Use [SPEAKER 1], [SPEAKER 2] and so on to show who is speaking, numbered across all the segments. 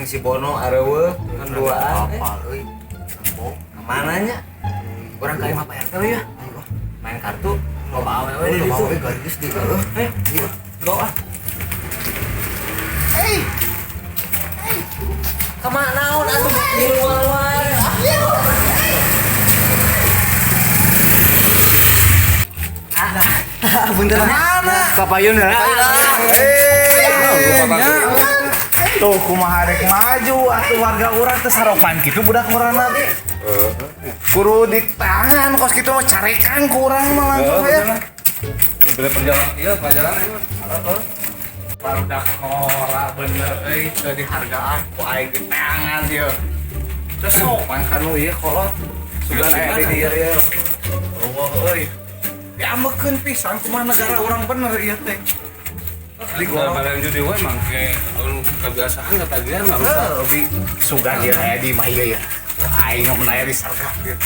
[SPEAKER 1] yang si Bono arewe kan duaan
[SPEAKER 2] euy.
[SPEAKER 1] kemana nya orang kayak apa RT ya main kartu loba awewe di
[SPEAKER 2] Mau
[SPEAKER 1] situ
[SPEAKER 2] garis di
[SPEAKER 1] iya go ah kemana naon atuh di luar
[SPEAKER 2] Bener mana?
[SPEAKER 1] kapayun ya
[SPEAKER 2] Tuh kumaha rek maju atuh warga urang teh saropan kitu budak urangna teh. Kudu ditahan kos kitu mah carekan ku urang mah langsung ya.
[SPEAKER 3] Bener perjalanan iya pelajaran itu. Barudak ngora bener euy teu dihargaan ku aing di tangan ieu. Terus sopan kanu ieu kolot. Sugan aya di dieu ieu. Oh euy. Diambekeun pisan kumaha negara urang bener ieu teh. Di gua malah judi we mangke kebiasaan ketagihan enggak bisa.
[SPEAKER 2] Lebih sugan dia aya di mah ieu ya. Aing mah menaya di sarga gitu.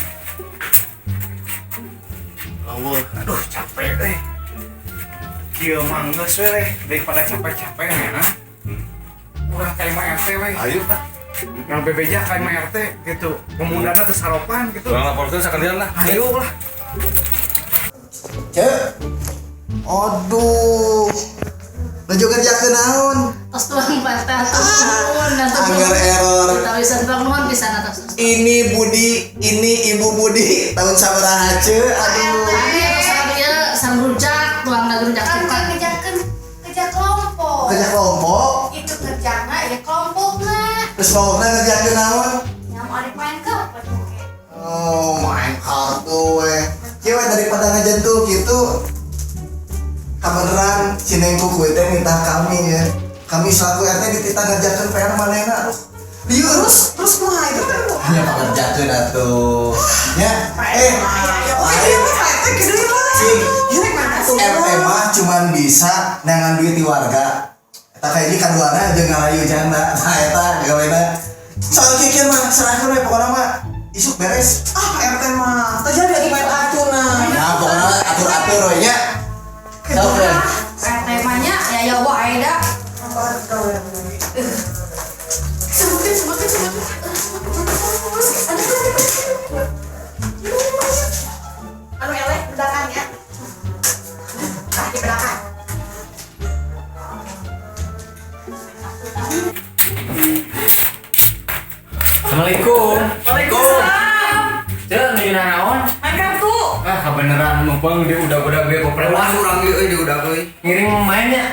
[SPEAKER 2] Aduh capek euy. Kieu mah geus we daripada capek-capek ya. Urang kayak mah RT we.
[SPEAKER 3] Ayo tah.
[SPEAKER 2] Nang bebeja kayak mah RT gitu. Pemudana teh saropan gitu.
[SPEAKER 3] Urang laporkeun sakalian lah.
[SPEAKER 2] Ayo lah.
[SPEAKER 4] Cek. Aduh. Nuju kerja ke naon?
[SPEAKER 5] Tos tuang patah turun dan
[SPEAKER 4] Anggar error.
[SPEAKER 5] Kita bisa bangun di sana tos.
[SPEAKER 4] Ini Budi, ini Ibu Budi. Tahun sabaraha ce? Aduh.
[SPEAKER 5] Saya sang rujak, tuang lagi rujak
[SPEAKER 6] Kan
[SPEAKER 5] suka.
[SPEAKER 6] kerja kelompok.
[SPEAKER 4] Kerja kelompok.
[SPEAKER 6] Itu kerjana ya kelompokna.
[SPEAKER 4] Terus kelompoknya kerja ke naon?
[SPEAKER 6] Yang mau main ke apa tuh?
[SPEAKER 4] Oh, main kartu weh. Cewek daripada ngajentuh gitu. Kebeneran si Nengku kue teh minta kami ya. Kami selaku RT dititah ngerjakeun PR manehna. Liur. Terus kumaha itu teh? Ya ngerjakeun atuh. Ya. RT mah cuman bisa nangan duit di warga. Eta kayak ini kaduana jeung ngalayu janda. Nah eta gawena. Soal kikieu mah serahkeun we pokona mah isuk beres. RT mah teu jadi di main atuna. Nah pokona atur-atur we nya.
[SPEAKER 6] Temanya ya wae dah. Sebutin. Anu elek bedakan ya. Nah, di belakang.
[SPEAKER 1] Assalamualaikum. Waalaikumsalam. Cek nu naon?
[SPEAKER 6] Main kartu.
[SPEAKER 1] Ah kebeneran numpang dia udah bego preman urang ieu euy udah euy. Ngiring mainnya.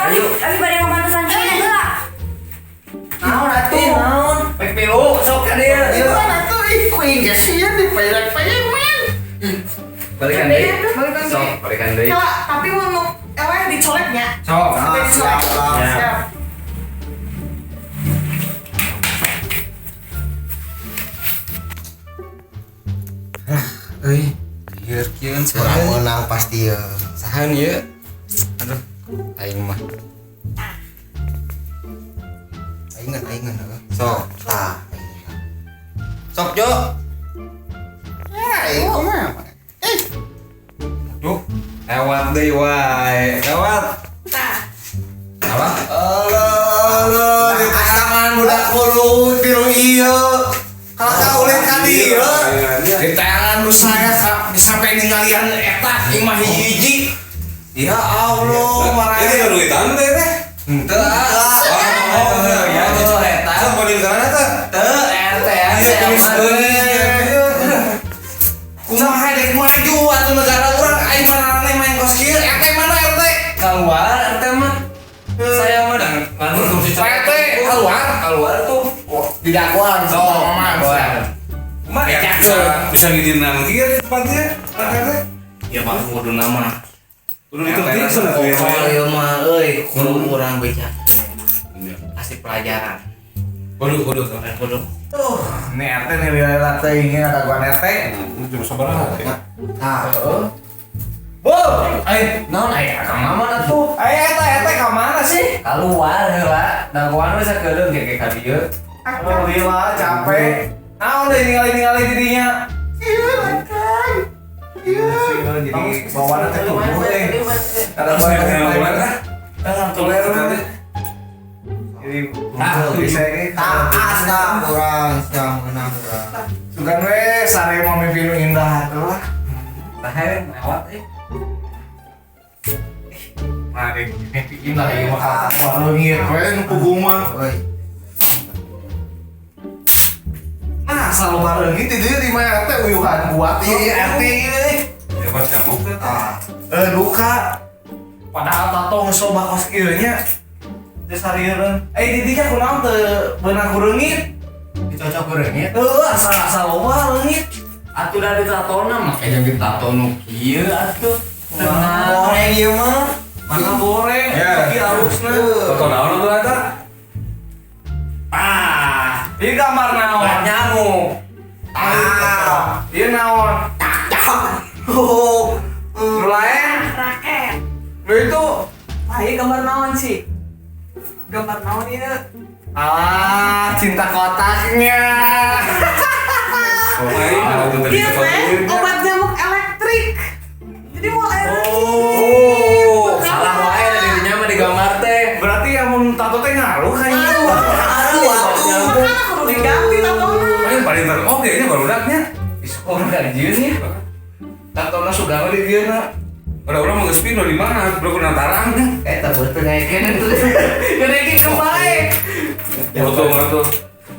[SPEAKER 6] Ayo, tapi pada yang mantesan kini enggak?
[SPEAKER 1] Naon atuh? Naon? Pek pilu sok ka dieu. Ieu. Balikan deui. Sok balikan deui.
[SPEAKER 6] Coba, tapi mau elek dicoleknya.
[SPEAKER 1] Sok.
[SPEAKER 6] Siap.
[SPEAKER 1] Siap. Euy, ieu kieu
[SPEAKER 4] Kurang menang pasti ya.
[SPEAKER 1] sahan ieu? Aduh, aing mah.
[SPEAKER 4] Ingat.
[SPEAKER 1] Sok.
[SPEAKER 4] Tah.
[SPEAKER 1] Sok Jo. Duh, lewat deui wae. Lewat.
[SPEAKER 6] Nah,
[SPEAKER 1] Apa?
[SPEAKER 4] Allah, di tangan budak kulut biru ieu. Kalau kaulit ka dieu.
[SPEAKER 2] Di tangan nu saya sampai ninggalian eta ieu mah hiji-hiji. Ya Allah, marah.
[SPEAKER 3] Ini kan duitan teh teh.
[SPEAKER 1] Henteu ah. Ya itu eta.
[SPEAKER 3] Sok banding kana teh.
[SPEAKER 1] Teu RT
[SPEAKER 2] Kumaha dek maju atuh negara urang aing marane main kos kieu. RT mana RT?
[SPEAKER 1] keluar RT mah. Saya mah dan konsumsi
[SPEAKER 2] RT keluar
[SPEAKER 1] tuh
[SPEAKER 2] di dakwaan sama mama.
[SPEAKER 3] Mah ya bisa ngidina kieu di tempatnya. Teh.
[SPEAKER 1] ya mah kudu nama.
[SPEAKER 3] Kudu ditertib cenah tuh ya.
[SPEAKER 1] Oh ieu mah euy kudu urang becak. Kasih pelajaran.
[SPEAKER 3] Kudu.
[SPEAKER 1] Kudu.
[SPEAKER 2] Nih RT nih wilayah teh ini ada gua RT.
[SPEAKER 3] Cuma sabaraha.
[SPEAKER 1] Nah, Bu, naon aya Kang Maman atuh?
[SPEAKER 2] Eta ka mana sih?
[SPEAKER 1] Keluar heula, dagoan we sakedeung ge ka dieu.
[SPEAKER 2] Alhamdulillah capek. Naon deui ningali dirinya? Jadi bawaannya teh tubuh teh. Ada
[SPEAKER 3] Terus
[SPEAKER 2] banyak
[SPEAKER 3] dengan
[SPEAKER 2] yang
[SPEAKER 3] bulan
[SPEAKER 2] lain.
[SPEAKER 3] ah.
[SPEAKER 2] Tulen. jadi
[SPEAKER 3] Bisa
[SPEAKER 1] taas dah kurang siang menang kurang.
[SPEAKER 2] sugan we sare mau mimpi nu indah tuh.
[SPEAKER 3] Tahe lewat
[SPEAKER 2] Mari mimpi indah ieu mah leungit we nu puguh mah.
[SPEAKER 1] Oi.
[SPEAKER 2] Nah, selalu leungit di dieu di mah teh uyuhan buat ieu RT ieu.
[SPEAKER 3] Hebat nyamuk tuh.
[SPEAKER 2] Luka padahal tato geus loba kos kieu nya. Teu sarieun. Di dinya kunaon teu beunang ku reungit.
[SPEAKER 1] Dicocok kurangnya.
[SPEAKER 2] Asa loba leungit.
[SPEAKER 1] Atuh udah ditatona make jeung ditato nu kieu atuh.
[SPEAKER 2] Tenang.
[SPEAKER 1] Goreng ieu mah.
[SPEAKER 2] Mana goreng,
[SPEAKER 3] Ya.
[SPEAKER 2] lagi halusna.
[SPEAKER 3] Foto naon tuh eta?
[SPEAKER 2] Ieu gambar naon?
[SPEAKER 1] Bat nyamuk.
[SPEAKER 2] Ieu naon?
[SPEAKER 1] Oh.
[SPEAKER 2] Nu lain?
[SPEAKER 6] Raket.
[SPEAKER 2] Nu itu?
[SPEAKER 6] Iya gambar naon sih? Gambar naon ieu?
[SPEAKER 2] Cinta kotaknya.
[SPEAKER 3] Oh, ada tuh tadi
[SPEAKER 6] Iya
[SPEAKER 3] foto.
[SPEAKER 6] teh, obat nyamuk elektrik. Jadi mau
[SPEAKER 1] Oh, salah wae da dirinya mah digambar teh.
[SPEAKER 2] Berarti yang mun tato teh ngaruh kayaknya.
[SPEAKER 1] Aduh, atuh.
[SPEAKER 6] makanya kudu diganti tatona.
[SPEAKER 3] Paling paling oke nya barudaknya.
[SPEAKER 2] Oh, gajian ya. Tatona sudah di dia na.
[SPEAKER 3] Udah mau nge-spin lo di mana? Bro kuna tarangnya.
[SPEAKER 1] Eta beuteung ngaekeun tuh.
[SPEAKER 2] Gede ke baik.
[SPEAKER 3] Foto mah tuh.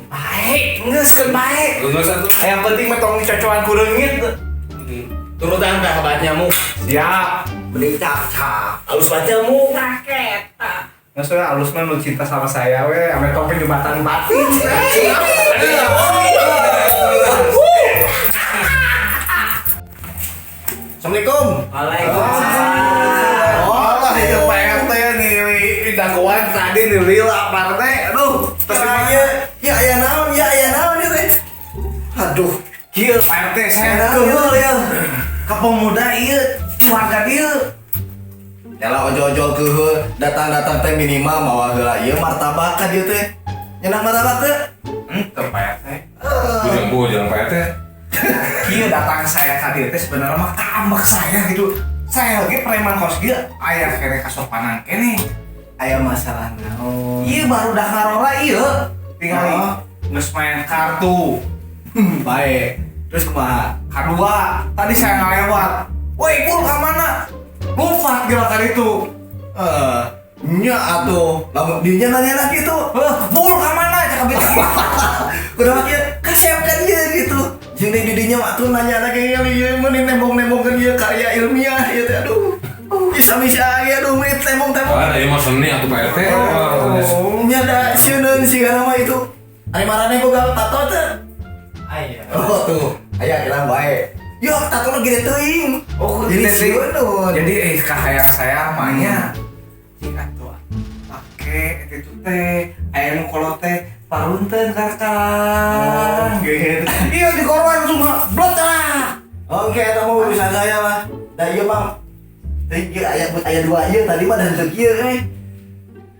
[SPEAKER 2] Baik, geus keun baik.
[SPEAKER 3] Geus satu.
[SPEAKER 2] Yang penting mah tong cocokan ku reungit.
[SPEAKER 1] Turutan dah bat nyamuk.
[SPEAKER 2] Siap.
[SPEAKER 1] Beli cak-cak. Alus bat nyamuk.
[SPEAKER 6] Raket.
[SPEAKER 2] Nggak soalnya alusnya lu cinta sama saya we, ame tong penyumbatan batin.
[SPEAKER 1] Assalamualaikum. Waalaikumsalam.
[SPEAKER 2] Allah itu Pak RT nih, dakwaan tadi nih lila partai. Aduh,
[SPEAKER 1] Ya aya naon ya teh. Aduh,
[SPEAKER 2] kieu Pak RT saya
[SPEAKER 1] keul ya.
[SPEAKER 2] ke pemuda ieu, warga dieu.
[SPEAKER 1] Yalah ojo-ojo keul datang-datang teh minimal mawa heula ieu martabak ka dieu teh. Nyenak martabak teh.
[SPEAKER 2] Teu Pak RT.
[SPEAKER 3] Bujang Pak RT.
[SPEAKER 2] Kieu datang saya ka dieu teh sebenarnya mah kaambek saya gitu. Saya lagi preman kos kieu aya kene kasopanan kene.
[SPEAKER 1] Aya masalah naon?
[SPEAKER 2] Ieu baru dah ngarora ieu. Tinggal geus main kartu.
[SPEAKER 1] Baik. Terus kumaha?
[SPEAKER 2] Kedua, tadi saya ngelewat. Woi, Pul, ke mana? Lompat gerakan itu.
[SPEAKER 1] Nya atuh, lamun dinya nanya gitu.
[SPEAKER 2] Pul, ke mana? Cakap itu.
[SPEAKER 1] Kudu kieu kasepkan ieu gitu. Jeung di dinya mah tuh nanya lagi ieu meunin nembong-nembongkeun ieu karya ilmiah ieu teh aduh. Bisa-bisa aya aduh meut tembong-tembong.
[SPEAKER 3] Ah, ieu mah seni atuh Pak RT.
[SPEAKER 1] Nya da sieun sigana mah itu. Ari marane boga tato teh.
[SPEAKER 2] Aya.
[SPEAKER 1] Oh tuh, aya kira bae. Yo, tato lagi gede teuing.
[SPEAKER 2] Oh,
[SPEAKER 1] Jadi
[SPEAKER 2] jadi
[SPEAKER 1] sieun.
[SPEAKER 2] jadi kahayang saya mahnya. Jika tuh pake itu teh aya nu kolot teh parunteun kakak. Gitu. Iya di korban langsung blot lah.
[SPEAKER 1] Oke, eta mah urusan saya mah. Da ieu Bang. Teh ieu aya dua ieu tadi mah dan kieu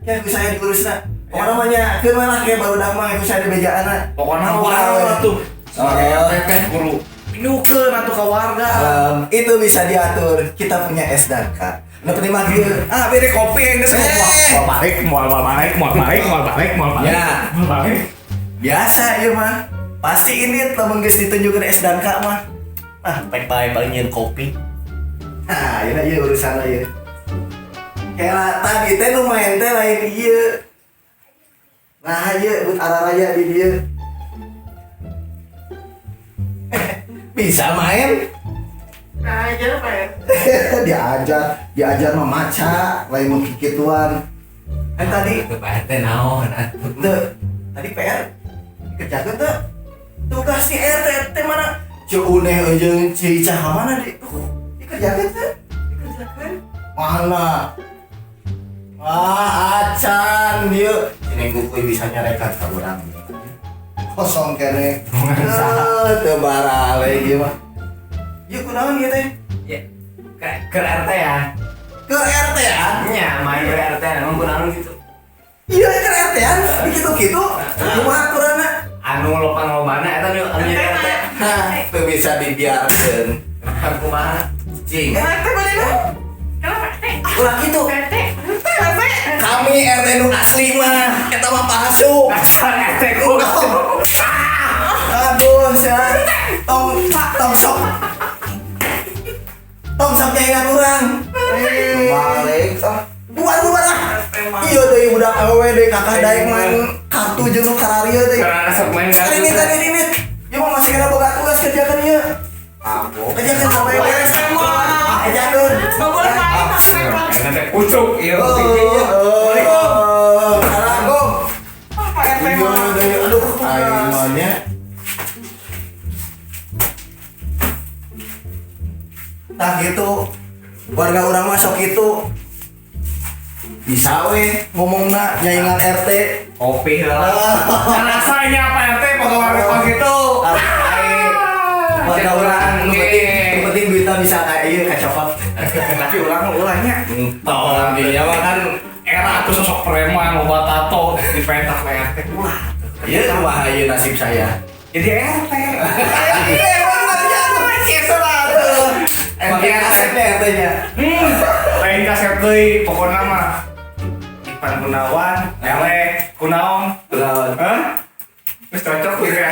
[SPEAKER 1] Ya ku saya diurusna. Pokona mah nya keur mah ge baru dah mah ku saya di bejaana.
[SPEAKER 2] Pokoknya
[SPEAKER 1] Ampun,
[SPEAKER 2] warga tuh.
[SPEAKER 1] Oh.
[SPEAKER 2] Teteh guru. Pinukeun atuh ka warga.
[SPEAKER 1] Itu bisa diatur. Kita punya S dan K. Nu penting mah kieu.
[SPEAKER 2] Beri kopi yang geus
[SPEAKER 1] Eh.
[SPEAKER 2] mau
[SPEAKER 1] Ya. Biasa ieu mah. Pasti ini lamun geus ditunjukkeun S dan K mah. Pek bae bang nyeun kopi. Ieu urusan ieu. Kayak tadi teh nu main teh lain ieu. Nah, ieu but araraya di dieu. Bisa main?
[SPEAKER 6] Aja Pak.
[SPEAKER 1] diajar mah maca, lain mau kikituan. Tadi
[SPEAKER 2] Pak RT naon
[SPEAKER 1] Tuh, tadi PR kerjakan tuh tugas di RT mana? Cune jeung Cica mana di dikerjakan tuh? Dikerjakan. Mana? Acan dia. Ini kuy bisa nyarekan ka urang. Kosong kene. Teu barale ieu mah. Ieu kunaon ieu teh?
[SPEAKER 2] ke RT ya.
[SPEAKER 1] Ke RT ya?
[SPEAKER 2] Nya main ke RT namun kunaon gitu.
[SPEAKER 1] Iya ke RT ya? Gitu-gitu. Kumaha aturana?
[SPEAKER 2] Anu lopan-lobana eta nu anu jadi RT.
[SPEAKER 1] Nah, teu bisa dibiarkeun.
[SPEAKER 2] Kumaha?
[SPEAKER 1] Cing.
[SPEAKER 6] RT mana? Kenapa RT?
[SPEAKER 1] Ulah gitu.
[SPEAKER 6] RT. RT.
[SPEAKER 1] Kami RT nu asli mah, eta mah palsu.
[SPEAKER 3] Dasar RT ku.
[SPEAKER 1] Aduh, saya tong sok nyaingan urang.
[SPEAKER 2] Balik
[SPEAKER 1] Buat lah. Iya deui budak awewe deui kakak daek main kartu jeung nu kararieu deui.
[SPEAKER 3] Karena sok main kartu.
[SPEAKER 1] Ini. Ya mah masih kena boga tugas kerjakeun ieu. Kerjakeun sampai beres. Kerjakeun.
[SPEAKER 6] boleh main pas repot.
[SPEAKER 3] Nanti pucuk iya.
[SPEAKER 1] Assalamualaikum.
[SPEAKER 6] Apa RT
[SPEAKER 1] Iya
[SPEAKER 6] mah?
[SPEAKER 1] deui aduh aing nya. Nah gitu. Warga urang mah sok gitu. Bisa we ngomongna nyaingan RT.
[SPEAKER 3] Kopi lah. Rasanya apa RT pokoknya pas gitu.
[SPEAKER 1] Warga urang nu penting duitnya bisa kayak ieu kacopot.
[SPEAKER 3] Tapi ulang ulangnya.
[SPEAKER 1] Tolong dia mah kan
[SPEAKER 3] Era tuh sosok preman, obat tato di pentak RT. Wah,
[SPEAKER 1] ieu kumaha ieu nasib saya.
[SPEAKER 3] jadi RT.
[SPEAKER 1] Iya bener ya tuh. Itu lah tuh. Makin asepnya RT-nya.
[SPEAKER 3] Lain kasep deui pokona mah. Ipan Gunawan, Eleh, Kunaon.
[SPEAKER 1] Betul.
[SPEAKER 3] Hah? Terus cocok gitu ya.